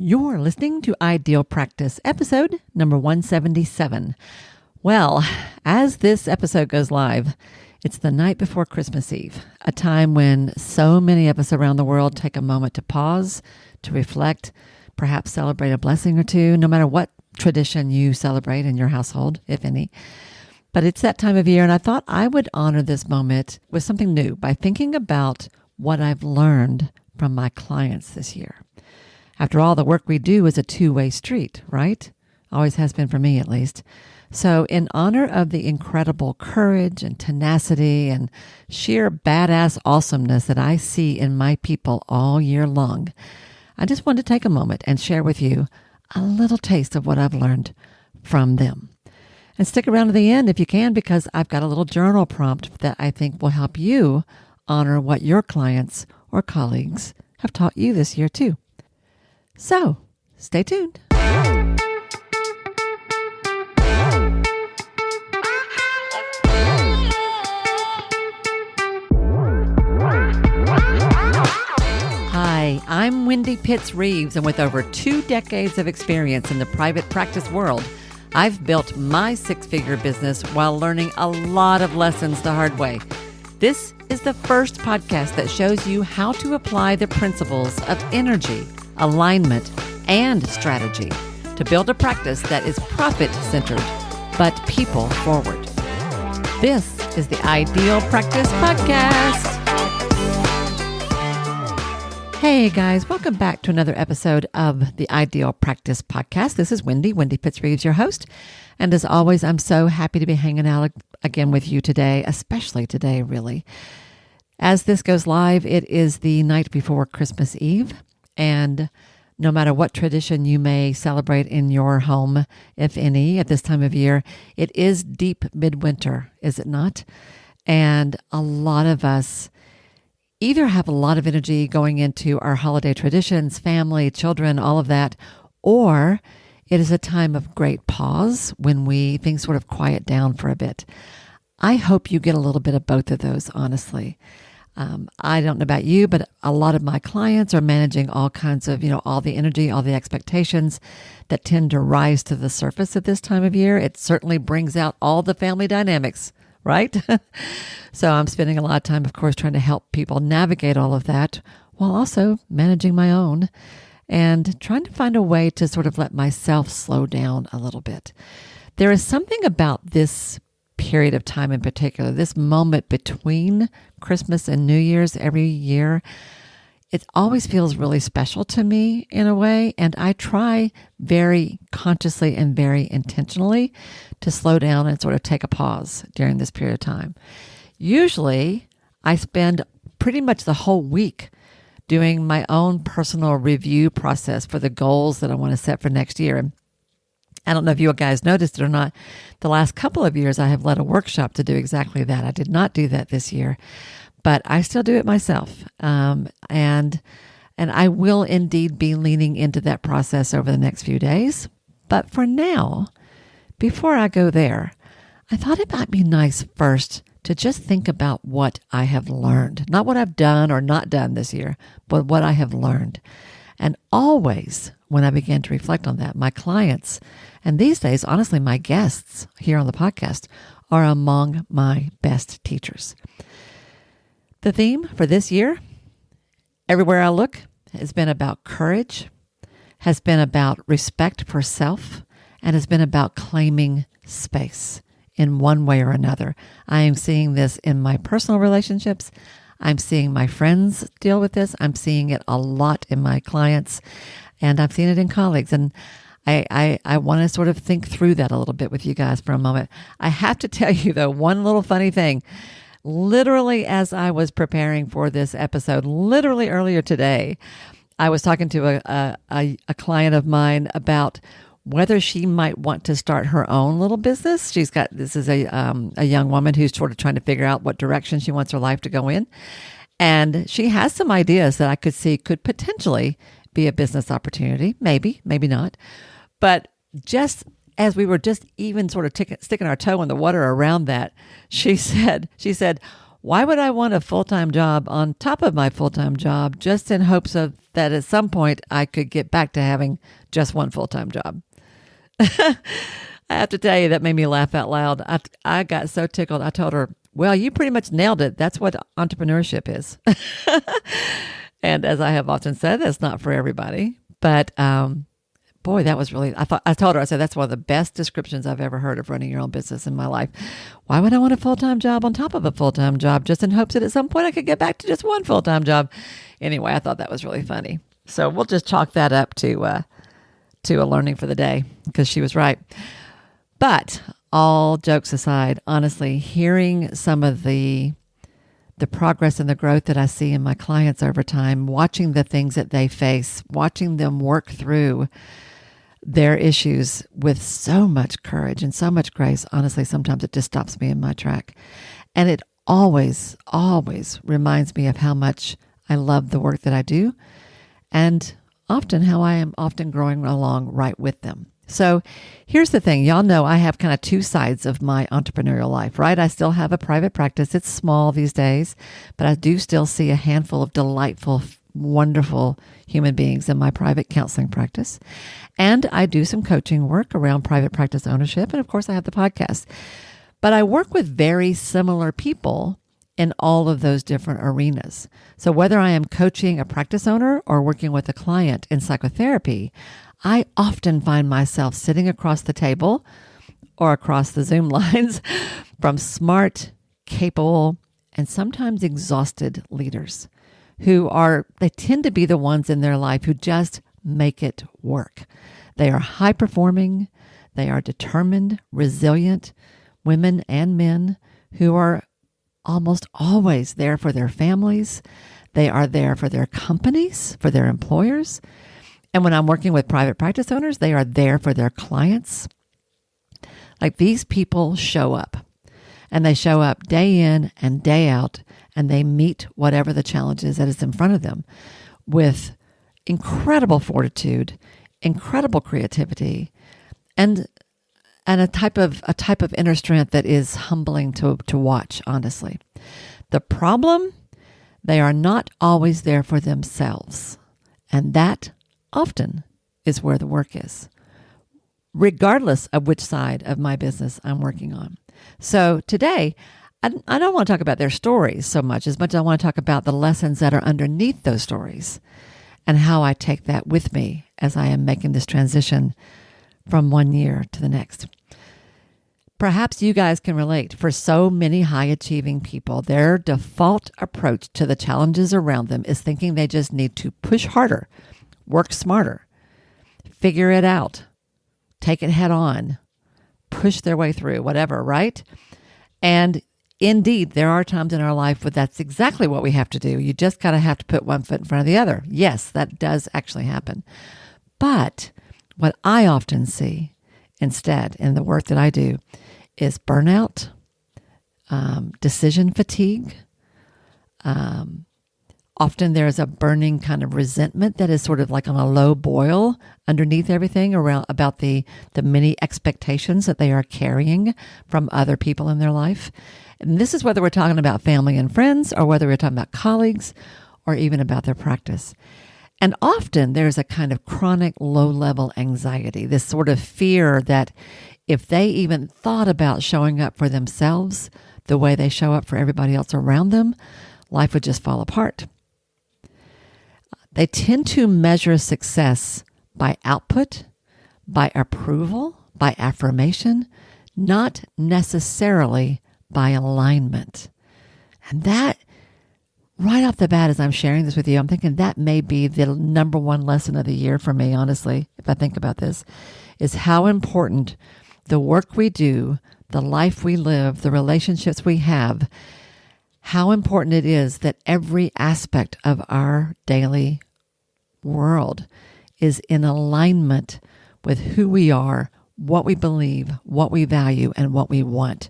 You're listening to Ideal Practice, episode number 177. Well, as this episode goes live, it's the night before Christmas Eve, a time when so many of us around the world take a moment to pause, to reflect, perhaps celebrate a blessing or two, no matter what tradition you celebrate in your household, if any. But it's that time of year, and I thought I would honor this moment with something new by thinking about what I've learned from my clients this year. After all, the work we do is a two-way street, right? Always has been for me, at least. So in honor of the incredible courage and tenacity and sheer badass awesomeness that I see in my people all year long, I just wanted to take a moment and share with you a little taste of what I've learned from them. And stick around to the end if you can, because I've got a little journal prompt that I think will help you honor what your clients or colleagues have taught you this year too. So, stay tuned. Hi, I'm Wendy Pitts Reeves, and with over 2 decades of experience in the private practice world, I've built my 6-figure business while learning a lot of lessons the hard way. This is the first podcast that shows you how to apply the principles of energy, alignment, and strategy to build a practice that is profit-centered, but people-forward. This is the Ideal Practice Podcast. Hey guys, welcome back to another episode of the Ideal Practice Podcast. This is Wendy Pitts Reeves, your host. And as always, I'm so happy to be hanging out again with you today, especially today, really. As this goes live, it is the night before Christmas Eve. And no matter what tradition you may celebrate in your home, if any, at this time of year, it is deep midwinter, is it not? And a lot of us either have a lot of energy going into our holiday traditions, family, children, all of that, or it is a time of great pause when things sort of quiet down for a bit. I hope you get a little bit of both of those, honestly. I don't know about you, but a lot of my clients are managing all kinds of, all the energy, all the expectations that tend to rise to the surface at this time of year. It certainly brings out all the family dynamics, right? So I'm spending a lot of time, of course, trying to help people navigate all of that while also managing my own and trying to find a way to sort of let myself slow down a little bit. There is something about this period of time in particular, this moment between Christmas and New Year's every year, it always feels really special to me in a way. And I try very consciously and very intentionally to slow down and sort of take a pause during this period of time. Usually I spend pretty much the whole week doing my own personal review process for the goals that I want to set for next year. And I don't know if you guys noticed it or not. The last couple of years, I have led a workshop to do exactly that. I did not do that this year, but I still do it myself. And I will indeed be leaning into that process over the next few days. But for now, before I go there, I thought it might be nice first to just think about what I have learned. Not what I've done or not done this year, but what I have learned. And always, when I began to reflect on that, my clients, and these days, honestly, my guests here on the podcast, are among my best teachers. The theme for this year, everywhere I look, has been about courage, has been about respect for self, and has been about claiming space in one way or another. I am seeing this in my personal relationships. I'm seeing my friends deal with this. I'm seeing it a lot in my clients, and I've seen it in colleagues. And I want to sort of think through that a little bit with you guys for a moment. I have to tell you, though, one little funny thing. Literally, as I was preparing for this episode, literally earlier today, I was talking to a client of mine about whether she might want to start her own little business. This is a young woman who's sort of trying to figure out what direction she wants her life to go in. And she has some ideas that I could see could potentially be a business opportunity. Maybe, maybe not. But just as we were just even sort of sticking our toe in the water around that, she said, Why would I want a full-time job on top of my full-time job just in hopes of that at some point I could get back to having just one full-time job? I have to tell you, that made me laugh out loud. I got so tickled. I told her, well, you pretty much nailed it. That's what entrepreneurship is. And as I have often said, that's not for everybody. But boy, that was really, I told her, I said, that's one of the best descriptions I've ever heard of running your own business in my life. Why would I want a full-time job on top of a full-time job just in hopes that at some point I could get back to just one full-time job? Anyway, I thought that was really funny. So we'll just chalk that up to a learning for the day, because she was right. But all jokes aside, honestly, hearing some of the progress and the growth that I see in my clients over time, watching the things that they face, watching them work through their issues with so much courage and so much grace, honestly, sometimes it just stops me in my track. And it always, always reminds me of how much I love the work that I do, and often how I am often growing along right with them. So here's the thing. Y'all know I have kind of two sides of my entrepreneurial life, right? I still have a private practice. It's small these days, but I do still see a handful of delightful, wonderful human beings in my private counseling practice. And I do some coaching work around private practice ownership. And of course, I have the podcast. But I work with very similar people in all of those different arenas. So whether I am coaching a practice owner or working with a client in psychotherapy, I often find myself sitting across the table or across the Zoom lines from smart, capable, and sometimes exhausted leaders they tend to be the ones in their life who just make it work. They are high performing, they are determined, resilient women and men who are almost always there for their families. They are there for their companies, for their employers. And when I'm working with private practice owners, they are there for their clients. Like, these people show up, and they show up day in and day out, and they meet whatever the challenge is that is in front of them with incredible fortitude, incredible creativity, and a type of inner strength that is humbling to watch, honestly. The problem, they are not always there for themselves, and that often is where the work is, regardless of which side of my business I'm working on. So today, I don't want to talk about their stories so much as I want to talk about the lessons that are underneath those stories and how I take that with me as I am making this transition from one year to the next. Perhaps you guys can relate. For so many high-achieving people, their default approach to the challenges around them is thinking they just need to push harder, work smarter, figure it out, take it head on, push their way through, whatever, right? And indeed, there are times in our life where that's exactly what we have to do. You just kind of have to put one foot in front of the other. Yes, that does actually happen. But what I often see instead in the work that I do is burnout, decision fatigue. Often there's a burning kind of resentment that is sort of like on a low boil underneath everything about the many expectations that they are carrying from other people in their life. And this is whether we're talking about family and friends, or whether we're talking about colleagues, or even about their practice. And often there's a kind of chronic low-level anxiety, this sort of fear that if they even thought about showing up for themselves the way they show up for everybody else around them, life would just fall apart. They tend to measure success by output, by approval, by affirmation, not necessarily by alignment. And that, right off the bat, as I'm sharing this with you, I'm thinking that may be the number one lesson of the year for me, honestly, if I think about this, is how important the work we do, the life we live, the relationships we have, how important it is that every aspect of our daily world is in alignment with who we are, what we believe, what we value, and what we want.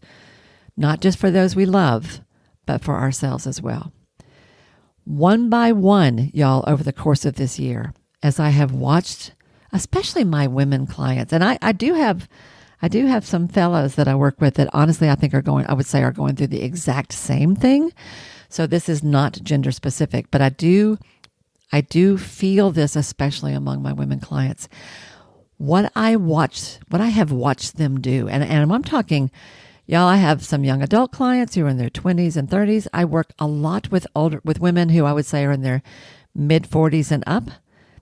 Not just for those we love, but for ourselves as well. One by one, y'all, over the course of this year, as I have watched, especially my women clients, and I do have I do have some fellows that I work with that honestly I think I would say are going through the exact same thing. So this is not gender specific, but I do feel this, especially among my women clients. What I have watched them do, and I'm talking, y'all, I have some young adult clients who are in their 20s and 30s. I work a lot with women who I would say are in their mid 40s and up.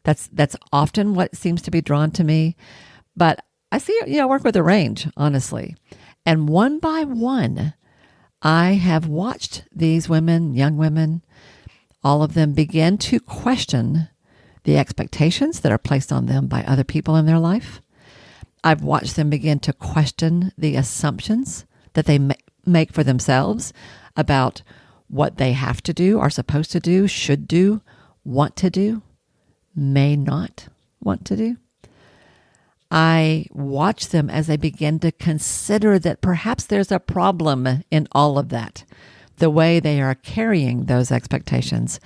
That's often what seems to be drawn to me. But I work with a range, honestly. And one by one, I have watched these women, young women, all of them begin to question the expectations that are placed on them by other people in their life. I've watched them begin to question the assumptions that they make for themselves about what they have to do, are supposed to do, should do, want to do, may not want to do. I watch them as they begin to consider that perhaps there's a problem in all of that, the way they are carrying those expectations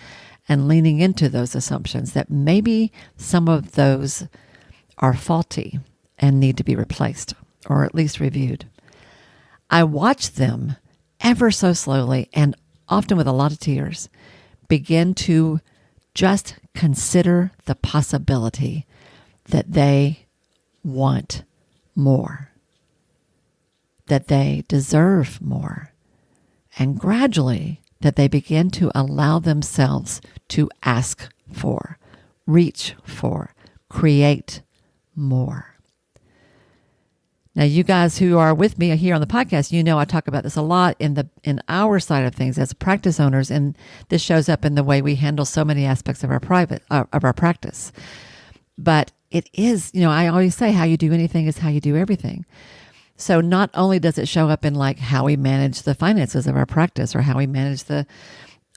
and leaning into those assumptions, that maybe some of those are faulty and need to be replaced or at least reviewed. I watch them ever so slowly and often with a lot of tears begin to just consider the possibility that they want more, that they deserve more, and gradually that they begin to allow themselves to ask for, reach for, create more. Now, you guys who are with me here on the podcast, you know I talk about this a lot in our side of things as practice owners, and this shows up in the way we handle so many aspects of our practice. But it is, I always say how you do anything is how you do everything. So not only does it show up in like how we manage the finances of our practice or how we manage the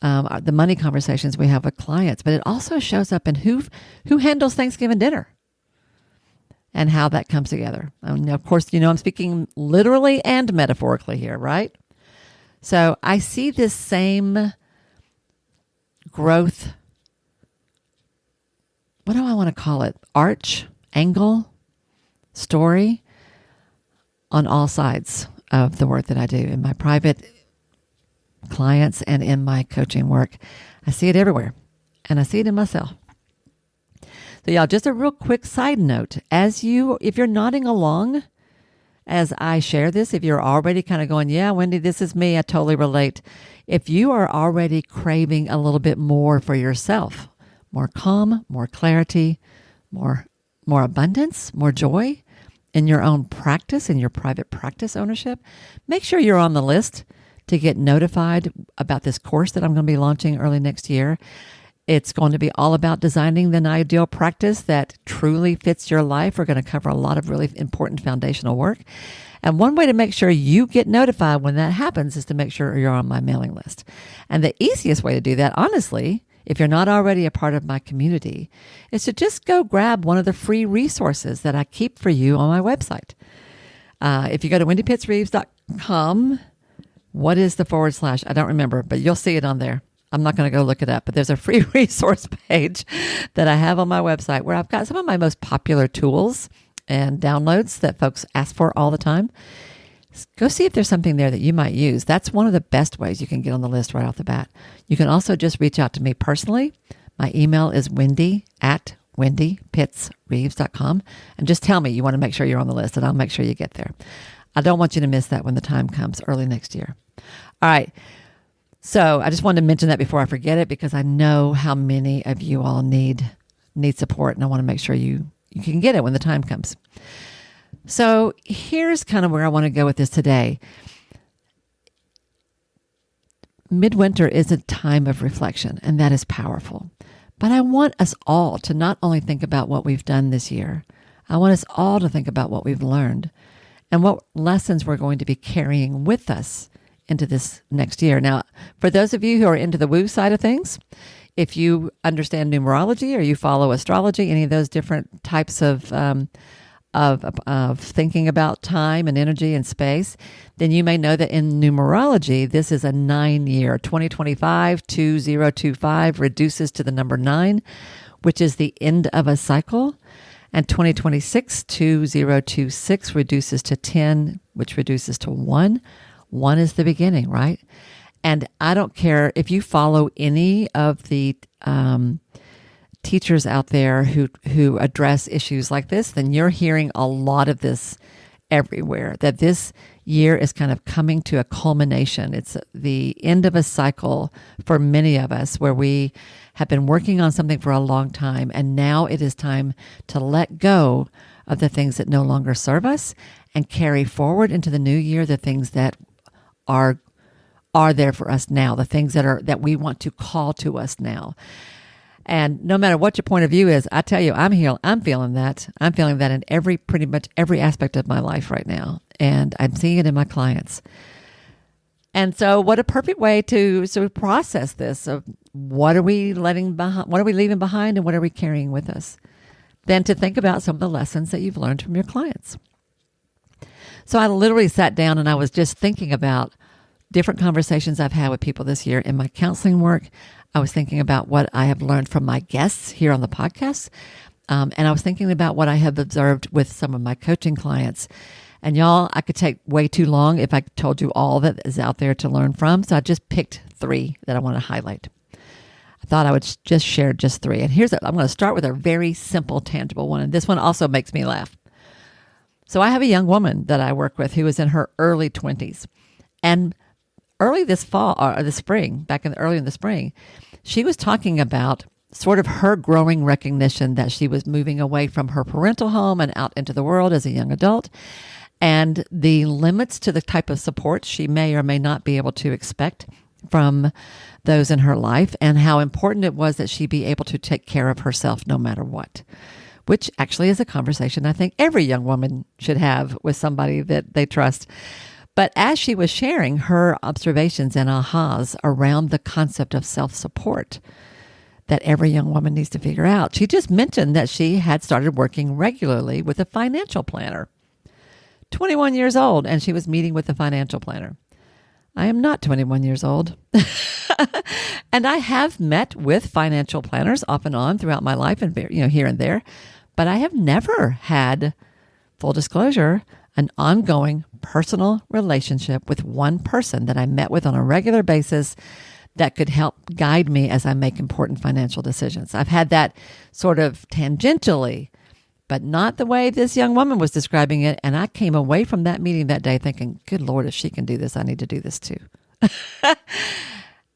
money conversations we have with clients, but it also shows up in who handles Thanksgiving dinner and how that comes together. And of course, I'm speaking literally and metaphorically here, right? So I see this same growth. What do I want to call it? Arch, angle, story on all sides of the work that I do in my private clients and in my coaching work. I see it everywhere, and I see it in myself. So y'all, just a real quick side note. If you're nodding along as I share this, if you're already kind of going, yeah, Wendy, this is me, I totally relate. If you are already craving a little bit more for yourself, more calm, more clarity, more abundance, more joy in your own practice, in your private practice ownership, make sure you're on the list to get notified about this course that I'm going to be launching early next year. It's going to be all about designing an ideal practice that truly fits your life. We're going to cover a lot of really important foundational work. And one way to make sure you get notified when that happens is to make sure you're on my mailing list. And the easiest way to do that, honestly, if you're not already a part of my community, is to just go grab one of the free resources that I keep for you on my website. If you go to wendypittsreeves.com, what is the / I don't remember, but you'll see it on there. I'm not going to go look it up, but there's a free resource page that I have on my website where I've got some of my most popular tools and downloads that folks ask for all the time. Go see if there's something there that you might use. That's one of the best ways you can get on the list right off the bat. You can also just reach out to me personally. My email is wendy@wendypittsreeves.com, and just tell me you want to make sure you're on the list, and I'll make sure you get there. I don't want you to miss that when the time comes early next year. All right. So I just wanted to mention that before I forget it, because I know how many of you all need support, and I want to make sure you can get it when the time comes. So here's kind of where I want to go with this today. Midwinter is a time of reflection, and that is powerful. But I want us all to not only think about what we've done this year, I want us all to think about what we've learned and what lessons we're going to be carrying with us into this next year. Now, for those of you who are into the woo side of things, if you understand numerology or you follow astrology, any of those different types of thinking about time and energy and space, then you may know that in numerology, this is a 9-year. 2025 reduces to the number 9, which is the end of a cycle. And 2026, 2026 reduces to 10, which reduces to 1. 1 is the beginning, right? And I don't care if you follow any of the teachers out there who address issues like this, then you're hearing a lot of this everywhere, that this year is kind of coming to a culmination. It's the end of a cycle for many of us where we have been working on something for a long time, and now it is time to let go of the things that no longer serve us and carry forward into the new year the things that are there for us now, the things that we want to call to us now. And no matter what your point of view is, I tell you, I'm feeling that. I'm feeling that in pretty much every aspect of my life right now. And I'm seeing it in my clients. And so what a perfect way to sort of process this of what are we leaving behind and what are we carrying with us? Then to think about some of the lessons that you've learned from your clients. So I literally sat down and I was just thinking about different conversations I've had with people this year in my counseling work. I was thinking about what I have learned from my guests here on the podcast. And I was thinking about what I have observed with some of my coaching clients. And y'all, I could take way too long if I told you all that is out there to learn from. So I just picked 3 that I want to highlight. I thought I would just share just 3. And I'm going to start with a very simple, tangible one. And this one also makes me laugh. So I have a young woman that I work with who is in her early 20s. And early this fall, or the spring, early in the spring, she was talking about sort of her growing recognition that she was moving away from her parental home and out into the world as a young adult, and the limits to the type of support she may or may not be able to expect from those in her life, and how important it was that she be able to take care of herself no matter what, which actually is a conversation I think every young woman should have with somebody that they trust. But as she was sharing her observations and ahas around the concept of self-support that every young woman needs to figure out, she just mentioned that she had started working regularly with a financial planner. 21 years old, and she was meeting with a financial planner. I am not 21 years old. And I have met with financial planners off and on throughout my life and here and there, but I have never had, full disclosure, an ongoing personal relationship with one person that I met with on a regular basis that could help guide me as I make important financial decisions. I've had that sort of tangentially, but not the way this young woman was describing it. And I came away from that meeting that day thinking, good Lord, if she can do this, I need to do this too.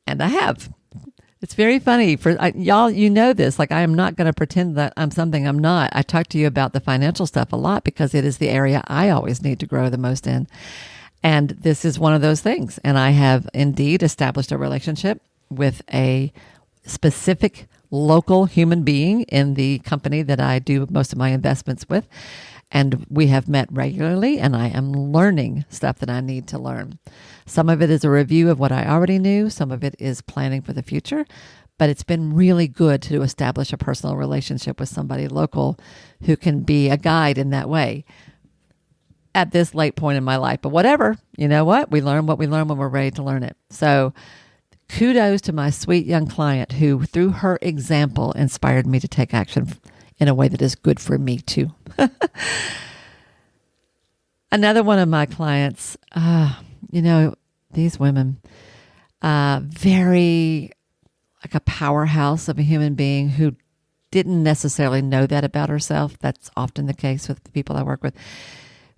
And I have. It's very funny y'all, you know this, like I am not going to pretend that I'm something I'm not. I talk to you about the financial stuff a lot because it is the area I always need to grow the most in. And this is one of those things. And I have indeed established a relationship with a specific local human being in the company that I do most of my investments with. And we have met regularly, and I am learning stuff that I need to learn. Some of it is a review of what I already knew. Some of it is planning for the future. But it's been really good to establish a personal relationship with somebody local who can be a guide in that way at this late point in my life. But whatever, you know what? We learn what we learn when we're ready to learn it. So kudos to my sweet young client who, through her example, inspired me to take action in a way that is good for me too. Another one of my clients, these women, very like a powerhouse of a human being who didn't necessarily know that about herself. That's often the case with the people I work with,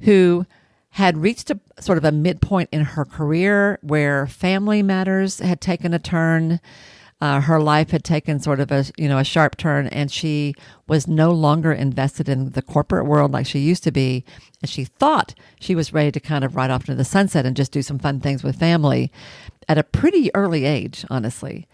who had reached a sort of a midpoint in her career where family matters had taken a turn. Her life had taken sort of a sharp turn, and she was no longer invested in the corporate world like she used to be. And she thought she was ready to kind of ride off into the sunset and just do some fun things with family at a pretty early age, honestly.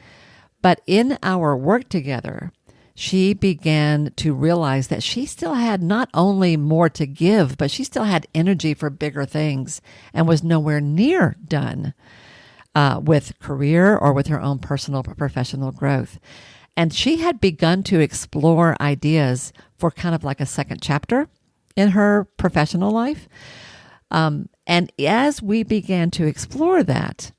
But in our work together, she began to realize that she still had not only more to give, but she still had energy for bigger things and was nowhere near done with career or with her own personal or professional growth. And she had begun to explore ideas for kind of like a second chapter in her professional life. And as we began to explore that,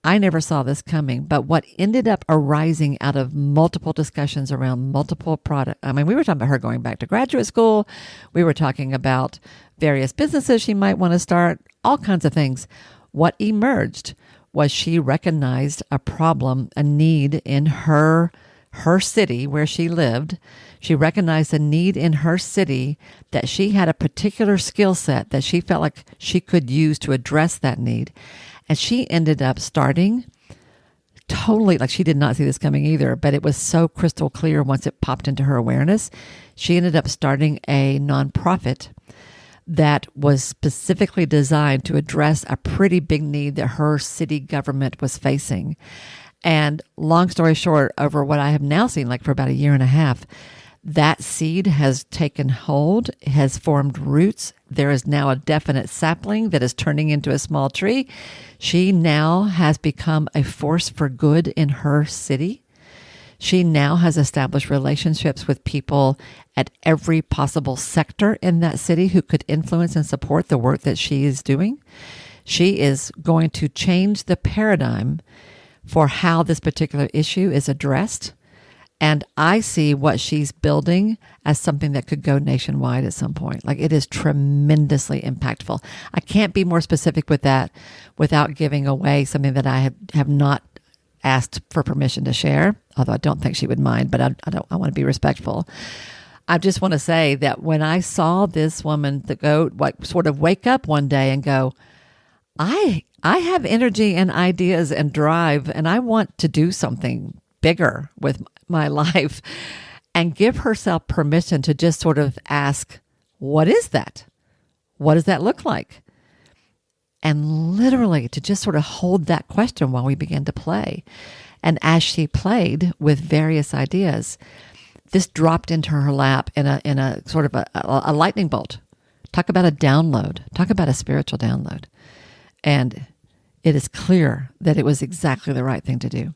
I never saw this coming, but what ended up arising out of multiple discussions around multiple product. I mean, we were talking about her going back to graduate school. We were talking about various businesses she might want to start, all kinds of things. What emerged was she recognized a problem, a need in her city where she lived. She recognized a need in her city that she had a particular skill set that she felt like she could use to address that need. And she ended up starting totally, like she did not see this coming either, but it was so crystal clear once it popped into her awareness. She ended up starting a nonprofit that was specifically designed to address a pretty big need that her city government was facing. And long story short, over what I have now seen, like for about a year and a half, that seed has taken hold, has formed roots. There is now a definite sapling that is turning into a small tree. She now has become a force for good in her city. She now has established relationships with people at every possible sector in that city who could influence and support the work that she is doing. She is going to change the paradigm for how this particular issue is addressed. And I see what she's building as something that could go nationwide at some point. Like, it is tremendously impactful. I can't be more specific with that without giving away something that I have not asked for permission to share, although I don't think she would mind, but I want to be respectful. I just want to say that when I saw this woman sort of wake up one day and go, I have energy and ideas and drive, and I want to do something bigger with my life, and give herself permission to just sort of ask, what is that? What does that look like? And literally to just sort of hold that question while we began to play. And as she played with various ideas, this dropped into her lap in a sort of a lightning bolt. Talk about a download. Talk about a spiritual download. And it is clear that it was exactly the right thing to do.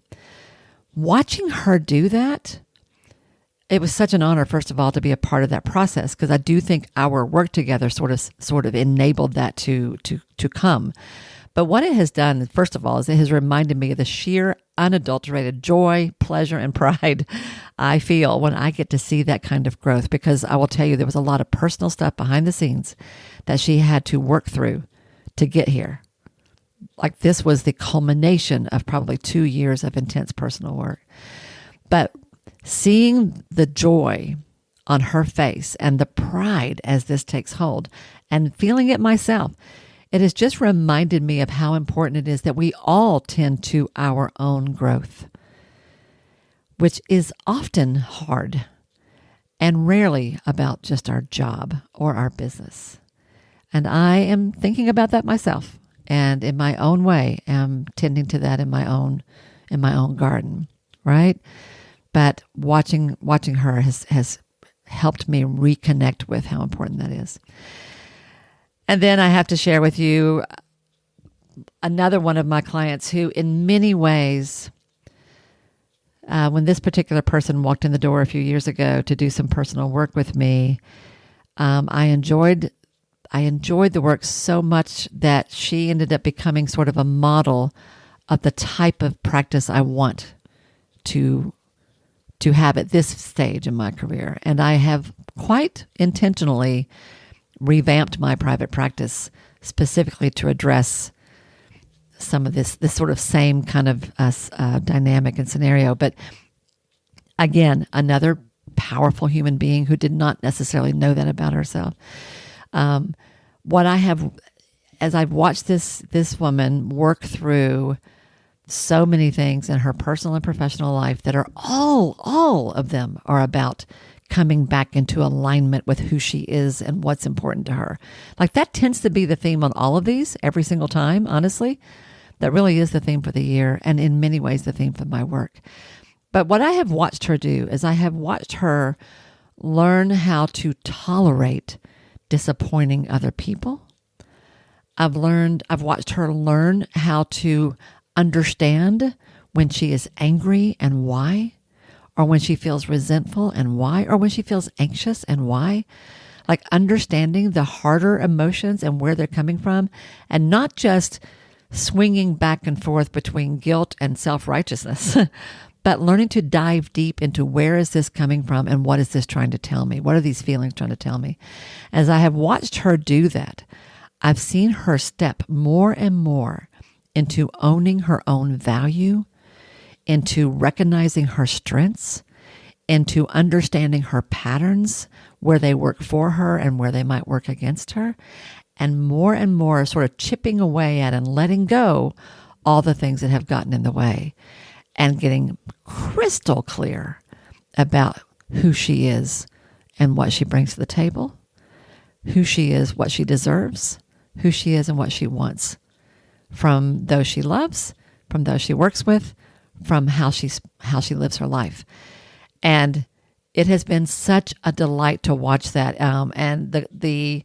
Watching her do that, it was such an honor, first of all, to be a part of that process, because I do think our work together sort of enabled that to come. But what it has done, first of all, is it has reminded me of the sheer unadulterated joy, pleasure, and pride I feel when I get to see that kind of growth, because I will tell you there was a lot of personal stuff behind the scenes that she had to work through to get here. Like, this was the culmination of probably 2 years of intense personal work. But seeing the joy on her face and the pride as this takes hold and feeling it myself, it has just reminded me of how important it is that we all tend to our own growth, which is often hard and rarely about just our job or our business. And I am thinking about that myself. And in my own way, am tending to that in my own garden, right? But watching her has helped me reconnect with how important that is. And then I have to share with you another one of my clients who, in many ways, when this particular person walked in the door a few years ago to do some personal work with me, I enjoyed the work so much that she ended up becoming sort of a model of the type of practice I want to have at this stage in my career. And I have quite intentionally revamped my private practice specifically to address some of this sort of same kind of dynamic and scenario. But again, another powerful human being who did not necessarily know that about herself. What I have, as I've watched this woman work through so many things in her personal and professional life that are all of them are about coming back into alignment with who she is and what's important to her. Like, that tends to be the theme on all of these every single time, honestly. That really is the theme for the year, and in many ways the theme for my work. But what I have watched her do is I have watched her learn how to tolerate disappointing other people. I've watched her learn how to understand when she is angry and why, or when she feels resentful and why, or when she feels anxious and why. Like, understanding the harder emotions and where they're coming from, and not just swinging back and forth between guilt and self-righteousness, but learning to dive deep into where is this coming from and what is this trying to tell me? What are these feelings trying to tell me? As I have watched her do that, I've seen her step more and more into owning her own value, into recognizing her strengths, into understanding her patterns, where they work for her and where they might work against her, and more sort of chipping away at and letting go all the things that have gotten in the way and getting crystal clear about who she is and what she brings to the table, who she is, what she deserves, who she is and what she wants from those she loves, from those she works with, from how she lives her life. And it has been such a delight to watch that. And the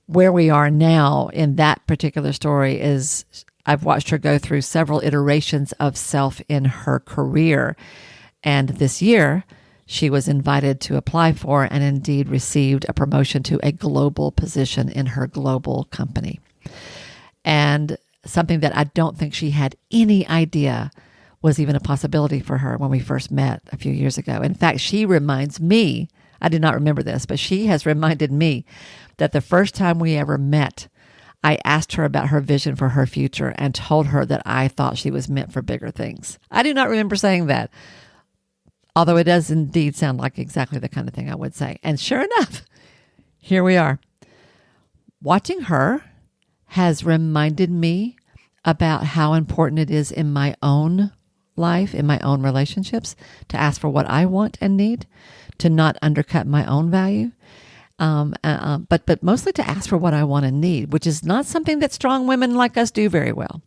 where we are now in that particular story is I've watched her go through several iterations of self in her career. And this year, she was invited to apply for and indeed received a promotion to a global position in her global company. And something that I don't think she had any idea was even a possibility for her when we first met a few years ago. In fact, she reminds me, I did not remember this, but she has reminded me that the first time we ever met, I asked her about her vision for her future and told her that I thought she was meant for bigger things. I do not remember saying that, although it does indeed sound like exactly the kind of thing I would say. And sure enough, here we are. Watching her has reminded me about how important it is in my own life, in my own relationships, to ask for what I want and need, to not undercut my own value, but mostly to ask for what I want and need, which is not something that strong women like us do very well.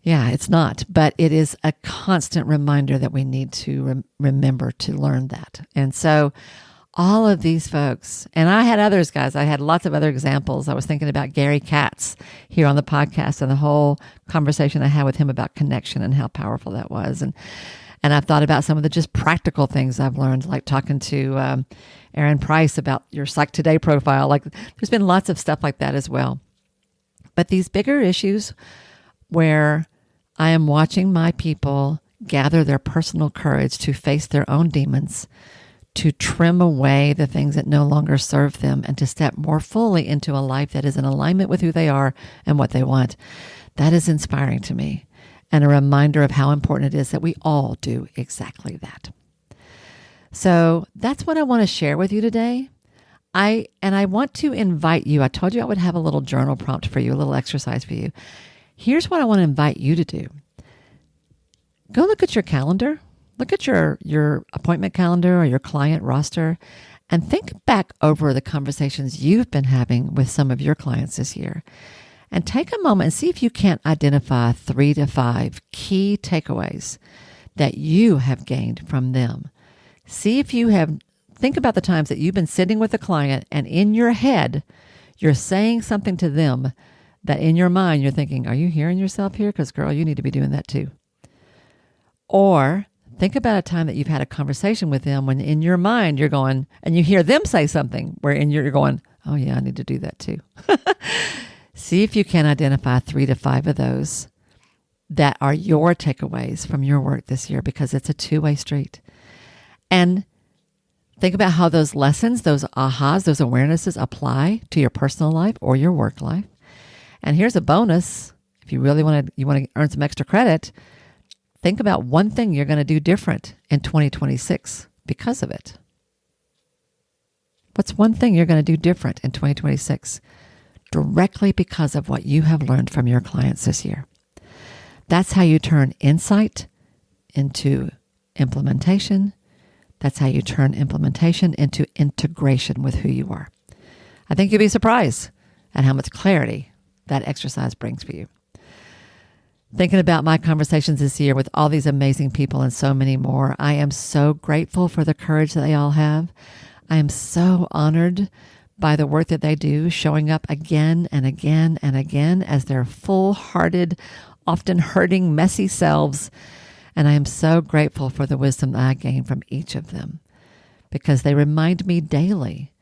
Yeah, it's not, but it is a constant reminder that we need to remember to learn that. And so all of these folks, and I had others, guys. I had lots of other examples. I was thinking about Gary Katz here on the podcast and the whole conversation I had with him about connection and how powerful that was. And I've thought about some of the just practical things I've learned, like talking to Aaron Price about your Psych Today profile. Like there's been lots of stuff like that as well. But these bigger issues where I am watching my people gather their personal courage to face their own demons, to trim away the things that no longer serve them, and to step more fully into a life that is in alignment with who they are and what they want. That is inspiring to me, and a reminder of how important it is that we all do exactly that. So that's what I want to share with you today. I want to invite you. I told you I would have a little journal prompt for you, a little exercise for you. Here's what I want to invite you to do. Go look at your calendar. Look at your appointment calendar or your client roster and think back over the conversations you've been having with some of your clients this year. And take a moment and see if you can't identify 3 to 5 key takeaways that you have gained from them. See if you have, think about the times that you've been sitting with a client and in your head, you're saying something to them that in your mind you're thinking, are you hearing yourself here? Because girl, you need to be doing that too. Or think about a time that you've had a conversation with them when in your mind you're going, and you hear them say something where you're going, oh yeah, I need to do that too. See if you can identify 3 to 5 of those that are your takeaways from your work this year, because it's a two-way street. And think about how those lessons, those ahas, those awarenesses apply to your personal life or your work life. And here's a bonus. If you really want to earn some extra credit, think about one thing you're going to do different in 2026 because of it. What's one thing you're going to do different in 2026 directly because of what you have learned from your clients this year? That's how you turn insight into implementation. That's how you turn implementation into integration with who you are. I think you'll be surprised at how much clarity that exercise brings for you. Thinking about my conversations this year with all these amazing people and so many more, I am so grateful for the courage that they all have. I am so honored by the work that they do, showing up again and again and again as their full-hearted, often hurting, messy selves. And I am so grateful for the wisdom that I gain from each of them, because they remind me daily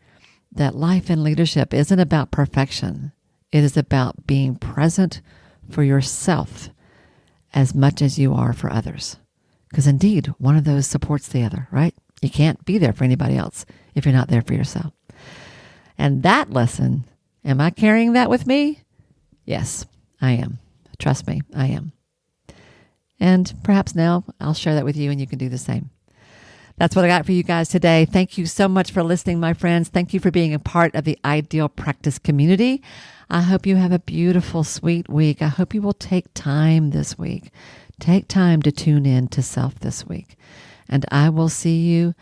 that life and leadership isn't about perfection. It is about being present for yourself as much as you are for others. Because indeed, one of those supports the other, right? You can't be there for anybody else if you're not there for yourself. And that lesson, am I carrying that with me? Yes, I am. Trust me, I am. And perhaps now I'll share that with you and you can do the same. That's what I got for you guys today. Thank you so much for listening, my friends. Thank you for being a part of the Ideal Practice community. I hope you have a beautiful, sweet week. I hope you will take time this week. Take time to tune in to self this week. And I will see you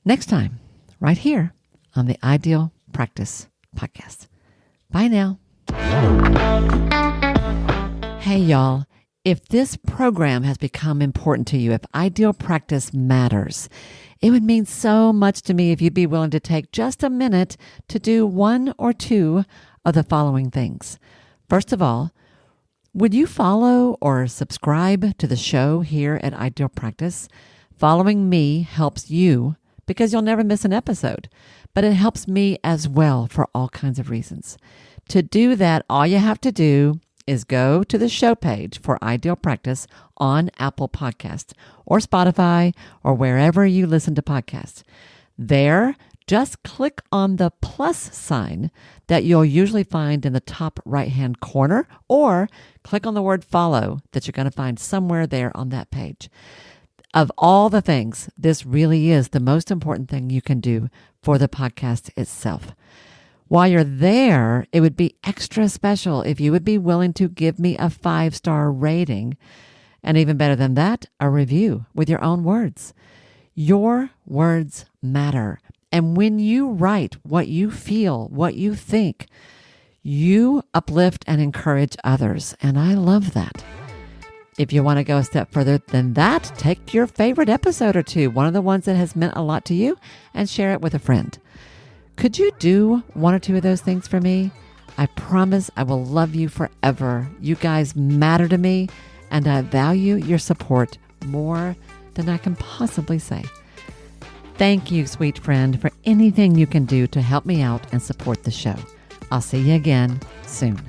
next time, right here on the Ideal Practice podcast. Bye now. Hey, y'all. If this program has become important to you, if Ideal Practice matters, it would mean so much to me if you'd be willing to take just a minute to do one or two of the following things. First of all, would you follow or subscribe to the show here at Ideal Practice? Following me helps you because you'll never miss an episode, but it helps me as well for all kinds of reasons. To do that, all you have to do is go to the show page for Ideal Practice on Apple Podcasts or Spotify or wherever you listen to podcasts. There, just click on the plus sign that you'll usually find in the top right-hand corner, or click on the word follow that you're going to find somewhere there on that page. Of all the things, this really is the most important thing you can do for the podcast itself. While you're there, it would be extra special if you would be willing to give me a 5-star rating, and even better than that, a review with your own words. Your words matter. And when you write what you feel, what you think, you uplift and encourage others. And I love that. If you want to go a step further than that, take your favorite episode or two, one of the ones that has meant a lot to you, and share it with a friend. Could you do one or two of those things for me? I promise I will love you forever. You guys matter to me, and I value your support more than I can possibly say. Thank you, sweet friend, for anything you can do to help me out and support the show. I'll see you again soon.